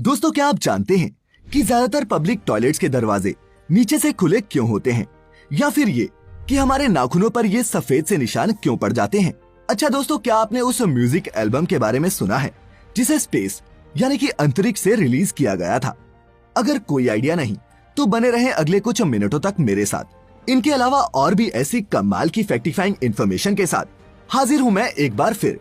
दोस्तों, क्या आप जानते हैं कि ज्यादातर पब्लिक टॉयलेट्स के दरवाजे नीचे से खुले क्यों होते हैं, या फिर ये कि हमारे नाखूनों पर ये सफेद से निशान क्यों पड़ जाते हैं? अच्छा दोस्तों, क्या आपने उस म्यूजिक एल्बम के बारे में सुना है जिसे स्पेस यानी कि अंतरिक्ष से रिलीज किया गया था? अगर कोई आइडिया नहीं तो बने रहें अगले कुछ मिनटों तक मेरे साथ। इनके अलावा और भी ऐसी कमाल की फैक्टिफाइंग इन्फॉर्मेशन के साथ हाजिर हूँ मैं एक बार फिर।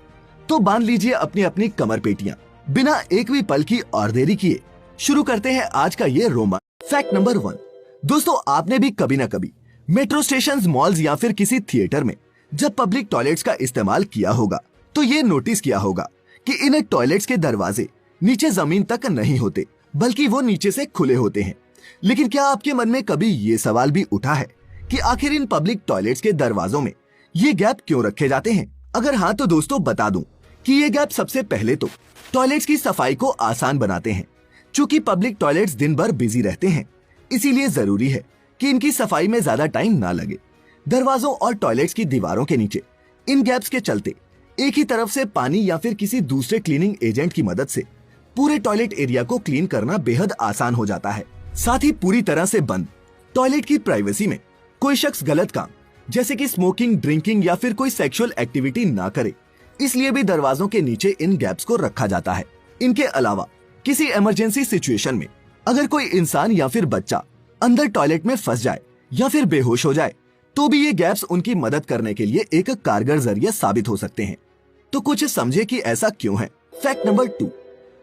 तो बांध लीजिए अपनी अपनी कमर पेटियां, बिना एक भी पल की और देरी किए शुरू करते हैं आज का ये रोमांच। Fact number 1। दोस्तों, आपने भी कभी ना कभी मेट्रो स्टेशन, मॉल्स या फिर किसी थिएटर में जब पब्लिक टॉयलेट्स का इस्तेमाल किया होगा तो ये नोटिस किया होगा कि इन टॉयलेट्स के दरवाजे नीचे जमीन तक नहीं होते, बल्कि वो नीचे से खुले होते हैं। लेकिन क्या आपके मन में कभी ये सवाल भी उठा है कि आखिर इन पब्लिक टॉयलेट्स के दरवाजों में ये गैप क्यों रखे जाते हैं? अगर हाँ तो दोस्तों बता दूं कि ये गैप सबसे पहले तो टॉयलेट्स की सफाई को आसान बनाते हैं। चूंकि पब्लिक टॉयलेट्स दिन भर बिजी रहते हैं, इसीलिए जरूरी है कि इनकी सफाई में ज्यादा टाइम ना लगे। दरवाजों और टॉयलेट्स की दीवारों के नीचे इन गैप्स के चलते एक ही तरफ से पानी या फिर किसी दूसरे क्लीनिंग एजेंट की मदद से पूरे टॉयलेट एरिया को क्लीन करना बेहद आसान हो जाता है। साथ ही पूरी तरह से बंद टॉयलेट की प्राइवेसी में कोई शख्स गलत काम जैसे कि स्मोकिंग, ड्रिंकिंग या फिर कोई सेक्सुअल एक्टिविटी ना करे, इसलिए भी दरवाजों के नीचे इन गैप्स को रखा जाता है। इनके अलावा किसी इमरजेंसी सिचुएशन में अगर कोई इंसान या फिर बच्चा अंदर टॉयलेट में फंस जाए या फिर बेहोश हो जाए तो भी ये गैप्स उनकी मदद करने के लिए एक कारगर जरिया साबित हो सकते हैं। तो कुछ समझे कि ऐसा क्यों है। Fact number 2।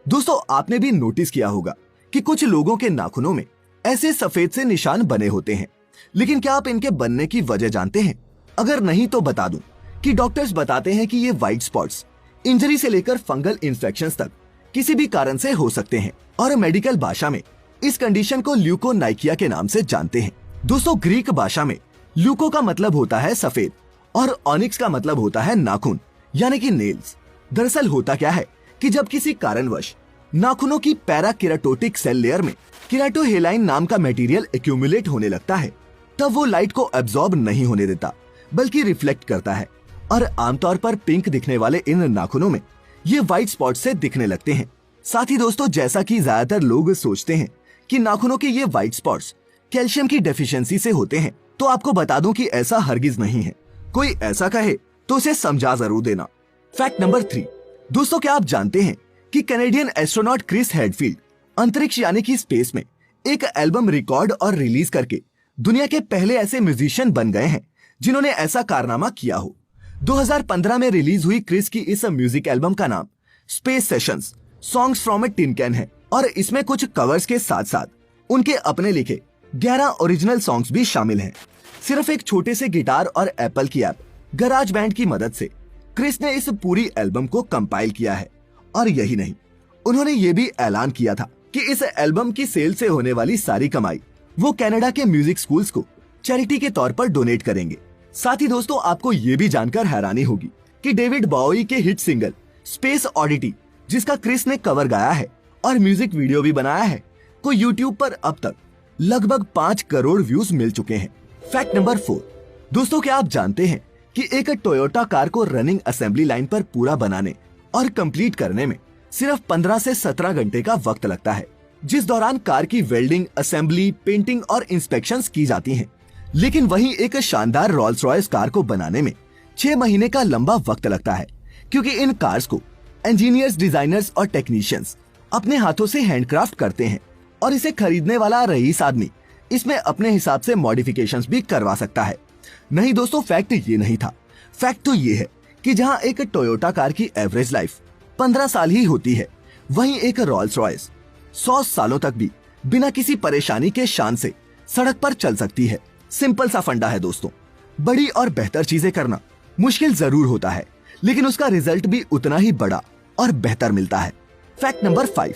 दोस्तों, आपने भी नोटिस किया होगा कि कुछ लोगों के नाखूनों में ऐसे सफेद से निशान बने होते हैं, लेकिन क्या आप इनके बनने की वजह जानते हैं? अगर नहीं तो बता दूं कि डॉक्टर्स बताते हैं कि ये व्हाइट स्पॉट्स इंजरी से लेकर फंगल इन्फेक्शंस तक किसी भी कारण से हो सकते हैं और मेडिकल भाषा में इस कंडीशन को ल्यूकोनाइकिया के नाम से जानते हैं। दोस्तों, ग्रीक भाषा में ल्यूको का मतलब होता है सफेद और ऑनिक्स का मतलब होता है नाखून यानी कि नेल्स। दरअसल होता क्या है कि जब किसी कारणवश नाखूनों की पैराकेराटोटिक सेल लेयर में केराटोहेलाइन नाम का मटेरियल एक्यूमुलेट होने लगता है, तब वो लाइट को एब्जॉर्ब नहीं होने देता बल्कि रिफ्लेक्ट करता है, और आमतौर पर पिंक दिखने वाले इन नाखूनों में ये व्हाइट स्पॉट से दिखने लगते हैं। साथ ही दोस्तों, जैसा कि ज्यादातर लोग सोचते हैं कि नाखूनों के ये व्हाइट स्पॉट्स कैल्शियम की डेफिशिएंसी से होते हैं, तो आपको बता दूं कि ऐसा हरगिज नहीं है। कोई ऐसा कहे तो उसे समझा जरूर देना। Fact number 3। दोस्तों, क्या आप जानते हैं कि कैनेडियन एस्ट्रोनॉट क्रिस हेडफील्ड अंतरिक्ष यानी कि स्पेस में एक एल्बम रिकॉर्ड और रिलीज करके दुनिया के पहले ऐसे म्यूजिशियन बन गए हैं जिन्होंने ऐसा कारनामा किया हो। 2015 में रिलीज हुई क्रिस की इस म्यूजिक एल्बम का नाम space sessions songs from a tin can है, और इसमें कुछ कवर्स के साथ साथ उनके अपने लिखे 11 ओरिजिनल सॉन्ग्स भी शामिल हैं। सिर्फ एक छोटे से गिटार और एप्पल की ऐप गराज बैंड की मदद से क्रिस ने इस पूरी एल्बम को कंपाइल किया है। और यही नहीं, उन्होंने ये भी ऐलान किया था कि इस एल्बम की सेल से होने वाली सारी कमाई वो कनाडा के म्यूजिक स्कूल्स को चैरिटी के तौर पर डोनेट करेंगे। साथ ही दोस्तों, आपको ये भी जानकर हैरानी होगी कि डेविड बॉवी के हिट सिंगल स्पेस ऑडिटी, जिसका क्रिस ने कवर गाया है और म्यूजिक वीडियो भी बनाया है, को यूट्यूब पर अब तक लगभग 5 करोड़ व्यूज मिल चुके हैं। Fact number 4। दोस्तों, क्या आप जानते हैं कि एक टोयोटा कार को रनिंग असेंबली लाइन पर पूरा बनाने और कंप्लीट करने में सिर्फ 15 से 17 घंटे का वक्त लगता है, जिस दौरान कार की वेल्डिंग, असेंबली, पेंटिंग और इंस्पेक्शंस की जाती हैं। लेकिन वहीं एक शानदार रोल्स रॉयस कार को बनाने में 6 महीने का लंबा वक्त लगता है, क्योंकि इन कार्स को इंजीनियर्स, डिजाइनर्स और टेक्नीशियंस अपने हाथों से हैंडक्राफ्ट करते हैं, और इसे खरीदने वाला रईस आदमी इसमें अपने हिसाब से मॉडिफिकेशंस भी करवा सकता है। नहीं दोस्तों, फैक्ट ये नहीं था। फैक्ट तो ये है कि जहां एक टोयोटा कार की एवरेज लाइफ 15 साल ही होती है, वहीं एक रोल्स रॉयस 100 सालों तक भी बिना किसी परेशानी के शान से सड़क पर चल सकती है। सिंपल सा फंडा है दोस्तों। बड़ी और बेहतर चीजें करना मुश्किल जरूर होता है, लेकिन उसका रिजल्ट भी उतना ही बड़ा और बेहतर मिलता है। Fact number 5।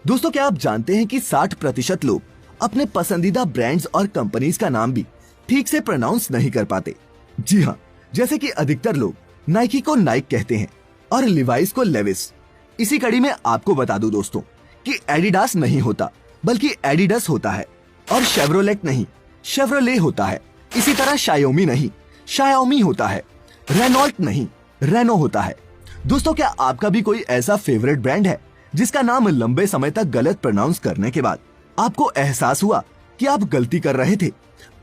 दोस्तों, क्या आप जानते हैं कि 60% लोग अपने पसंदीदा ब्रांड्स और कंपनीज का नाम भी ठीक से प्रोनाउंस नहीं कर पाते? जी हाँ, जैसे कि अधिकतर लोग नाइकी को नाइक कहते हैं और लिवाइस को लेविस। इसी कड़ी में आपको बता दूं दोस्तों कि एडिडास नहीं होता बल्कि एडिडस होता है, और शेवरोलेट नहीं शेवरोले होता है। इसी तरह शायोमी नहीं शायोमी होता है, रेनॉल्ट नहीं रेनो होता है। दोस्तों, क्या आपका भी कोई ऐसा फेवरेट ब्रांड है जिसका नाम लंबे समय तक गलत प्रोनाउंस करने के बाद आपको एहसास हुआ कि आप गलती कर रहे थे?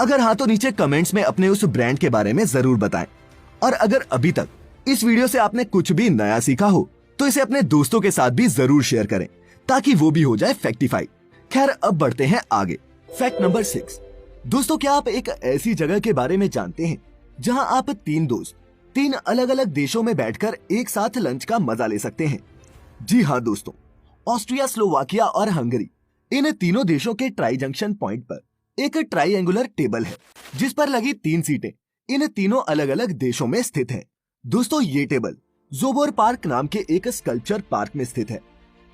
अगर हाँ तो नीचे कमेंट्स में अपने उस ब्रांड के बारे में जरूर बताएं। और अगर अभी तक इस वीडियो से आपने कुछ भी नया सीखा हो तो इसे अपने दोस्तों के साथ भी जरूर शेयर करें ताकि वो भी हो जाए फैक्टिफाई। खैर अब बढ़ते हैं आगे। Fact number 6। दोस्तों क्या आप एक ऐसी जगह के बारे में जानते हैं जहां आप 3 दोस्त 3 अलग अलग देशों में बैठकर एक साथ लंच का मजा ले सकते हैं? जी हाँ दोस्तों, ऑस्ट्रिया, स्लोवाकिया और हंगरी, इन तीनों देशों के ट्राई जंक्शन पॉइंट पर एक ट्राइएंगुलर टेबल है जिस पर लगी 3 सीटें इन तीनों अलग अलग देशों में स्थित है। दोस्तों ये टेबल ज़ोबोर पार्क नाम के एक स्कल्पचर पार्क में स्थित है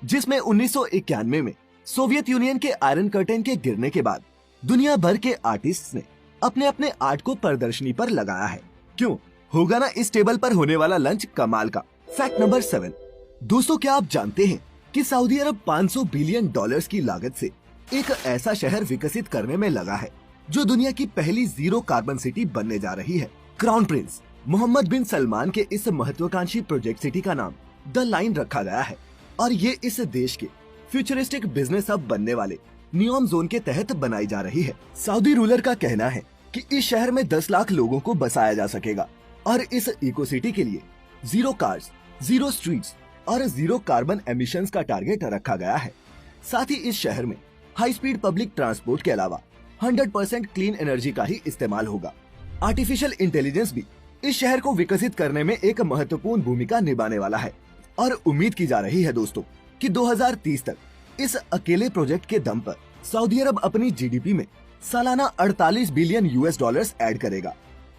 जिसमें 1991 में सोवियत यूनियन के आयरन कर्टेन के गिरने के बाद दुनिया भर के आर्टिस्ट्स ने अपने अपने आर्ट को प्रदर्शनी पर लगाया है। क्यों होगा ना इस टेबल पर होने वाला लंच कमाल का। Fact number 7। दोस्तों क्या आप जानते हैं कि सऊदी अरब $500 बिलियन की लागत से एक ऐसा शहर विकसित करने में लगा है जो दुनिया की पहली जीरो कार्बन सिटी बनने जा रही है। क्राउन प्रिंस मोहम्मद बिन सलमान के इस महत्वाकांक्षी प्रोजेक्ट सिटी का नाम द लाइन रखा गया है और ये इस देश के फ्यूचरिस्टिक बिजनेस हब बनने वाले नियोम जोन के तहत बनाई जा रही है। सऊदी रूलर का कहना है कि इस शहर में 10 लाख लोगों को बसाया जा सकेगा और इस इको सिटी के लिए जीरो कार्स, जीरो स्ट्रीट्स और जीरो कार्बन एमिशंस का टारगेट रखा गया है। साथ ही इस शहर में हाई स्पीड पब्लिक ट्रांसपोर्ट के अलावा 100% क्लीन एनर्जी का ही इस्तेमाल होगा। आर्टिफिशियल इंटेलिजेंस भी इस शहर को विकसित करने में एक महत्वपूर्ण भूमिका निभाने वाला है और उम्मीद की जा रही है दोस्तों कि 2030 तक इस अकेले प्रोजेक्ट के दम पर सऊदी अरब अपनी जीडीपी में सालाना $48 बिलियन ऐड करेगा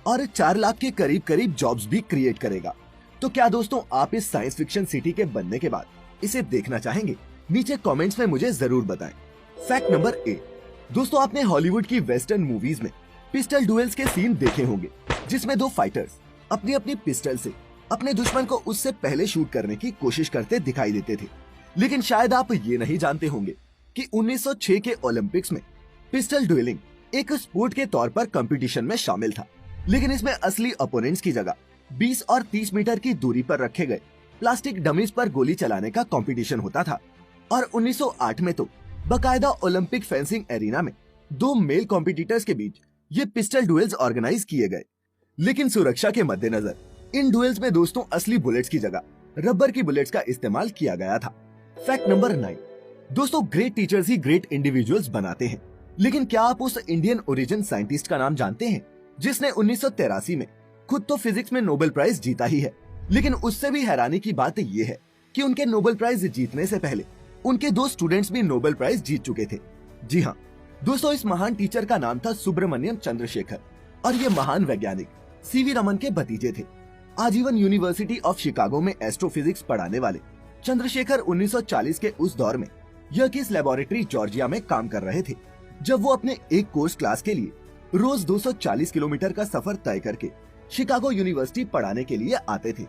और 4 लाख के करीब करीब जॉब्स भी क्रिएट करेगा। तो क्या दोस्तों आप इस साइंस फिक्शन सिटी के बनने के बाद इसे देखना चाहेंगे? नीचे कमेंट्स में मुझे जरूर बताएं। Fact number 8। दोस्तों आपने हॉलीवुड की वेस्टर्न मूवीज में पिस्टल डुएल्स के सीन देखे होंगे जिसमें 2 फाइटर्स अपनी अपनी पिस्टल से अपने दुश्मन को उससे पहले शूट करने की कोशिश करते दिखाई देते थे। लेकिन शायद आप ये नहीं जानते होंगे कि 1906 के ओलंपिक्स में पिस्टल डुएलिंग एक स्पोर्ट के तौर पर कंपटीशन में शामिल था, लेकिन इसमें असली अपोनेंट्स की जगह 20 और 30 मीटर की दूरी पर रखे गए प्लास्टिक डमीज पर गोली चलाने का कंपटीशन होता था। और 1908 में तो बाकायदा ओलंपिक फेंसिंग एरिना में 2 मेल कॉम्पिटिटर्स के बीच ये पिस्टल डुएल्स ऑर्गेनाइज किए गए। लेकिन सुरक्षा के मद्देनजर इन डुएल्स में दोस्तों असली बुलेट्स की जगह रबर की बुलेट्स का इस्तेमाल किया गया था। Fact number 9। दोस्तों ग्रेट टीचर्स ही ग्रेट इंडिविजुअल्स बनाते हैं, लेकिन क्या आप उस इंडियन ओरिजिन साइंटिस्ट का नाम जानते हैं जिसने 1983 में खुद तो फिजिक्स में नोबेल प्राइज जीता ही है, लेकिन उससे भी हैरानी की बात ये है कि उनके नोबेल प्राइज जीतने से पहले उनके 2 स्टूडेंट्स भी नोबेल प्राइज जीत चुके थे। जी हाँ दोस्तों, इस महान टीचर का नाम था सुब्रमण्यम चंद्रशेखर और ये महान वैज्ञानिक सीवी रमन के भतीजे थे। आजीवन यूनिवर्सिटी ऑफ शिकागो में एस्ट्रोफिजिक्स पढ़ाने वाले चंद्रशेखर 1940 के उस दौर में यर्किस लेबोरेटरी जॉर्जिया में काम कर रहे थे, जब वो अपने एक कोर्स क्लास के लिए रोज 240 किलोमीटर का सफर तय करके शिकागो यूनिवर्सिटी पढ़ाने के लिए आते थे।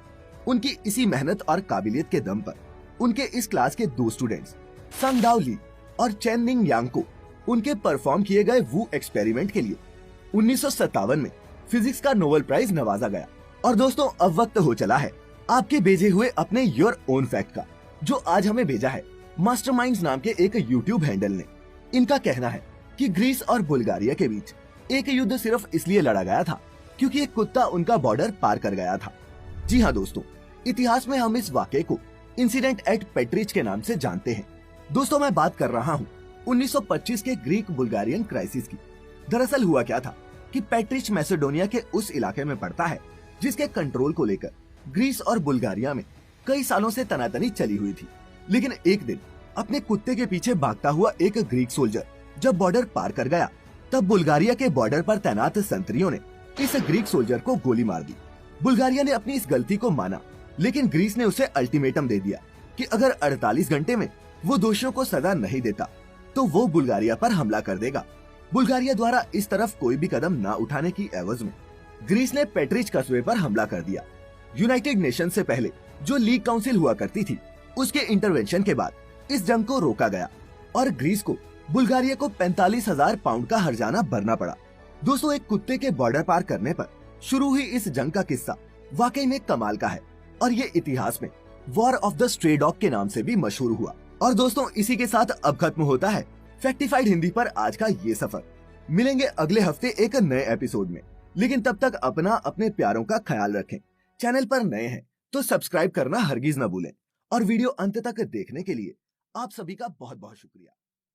उनकी इसी मेहनत और काबिलियत के दम पर उनके इस क्लास के 2 स्टूडेंट्स संगडाओ ली और चेन निंग यांग को उनके परफॉर्म किए गए वू एक्सपेरिमेंट के लिए 1957 में फिजिक्स का नोबेल प्राइज नवाजा गया। और दोस्तों अब वक्त हो चला है आपके भेजे हुए अपने योर ओन फैक्ट का, जो आज हमें भेजा है मास्टरमाइंड्स नाम के एक यूट्यूब हैंडल ने। इनका कहना है कि ग्रीस और बुल्गारिया के बीच एक युद्ध सिर्फ इसलिए लड़ा गया था क्योंकि एक कुत्ता उनका बॉर्डर पार कर गया था। जी हाँ दोस्तों, इतिहास में हम इस वाकये को इंसिडेंट एट पेट्रिच के नाम से जानते हैं। दोस्तों मैं बात कर रहा हूँ 1925 के ग्रीक बुल्गारियन क्राइसिस की। दरअसल हुआ क्या था कि पेट्रिच मैसेडोनिया के उस इलाके में पड़ता है जिसके कंट्रोल को लेकर ग्रीस और बुल्गारिया में कई सालों से तनातनी चली हुई थी। लेकिन एक दिन अपने कुत्ते के पीछे भागता हुआ एक ग्रीक सोल्जर जब बॉर्डर पार कर गया, तब बुल्गारिया के बॉर्डर पर तैनात संतरियों ने इस ग्रीक सोल्जर को गोली मार दी। बुल्गारिया ने अपनी इस गलती को माना, लेकिन ग्रीस ने उसे अल्टीमेटम दे दिया कि अगर 48 घंटे में वो दोषियों को सजा नहीं देता तो वो बुल्गारिया पर हमला कर देगा। बुल्गारिया द्वारा इस तरफ कोई भी कदम न उठाने की एवज में ग्रीस ने पेट्रिच कस्बे पर हमला कर दिया। यूनाइटेड नेशन से पहले जो लीग काउंसिल हुआ करती थी, उसके इंटरवेंशन के बाद इस जंग को रोका गया और ग्रीस को बुल्गारिया को 45,000 पाउंड का हर्जाना भरना पड़ा। दोस्तों एक कुत्ते के बॉर्डर पार करने पर शुरू हुई इस जंग का किस्सा वाकई में कमाल का है और ये इतिहास में war of the stray dog के नाम से भी मशहूर हुआ। और दोस्तों इसी के साथ अब खत्म होता है फैक्टिफाइड हिंदी पर आज का ये सफर। मिलेंगे अगले हफ्ते एक नए एपिसोड में, लेकिन तब तक अपना अपने प्यारों का ख्याल रखें। चैनल पर नए हैं तो सब्सक्राइब करना हरगिज न भूलें और वीडियो अंत तक देखने के लिए आप सभी का बहुत बहुत शुक्रिया।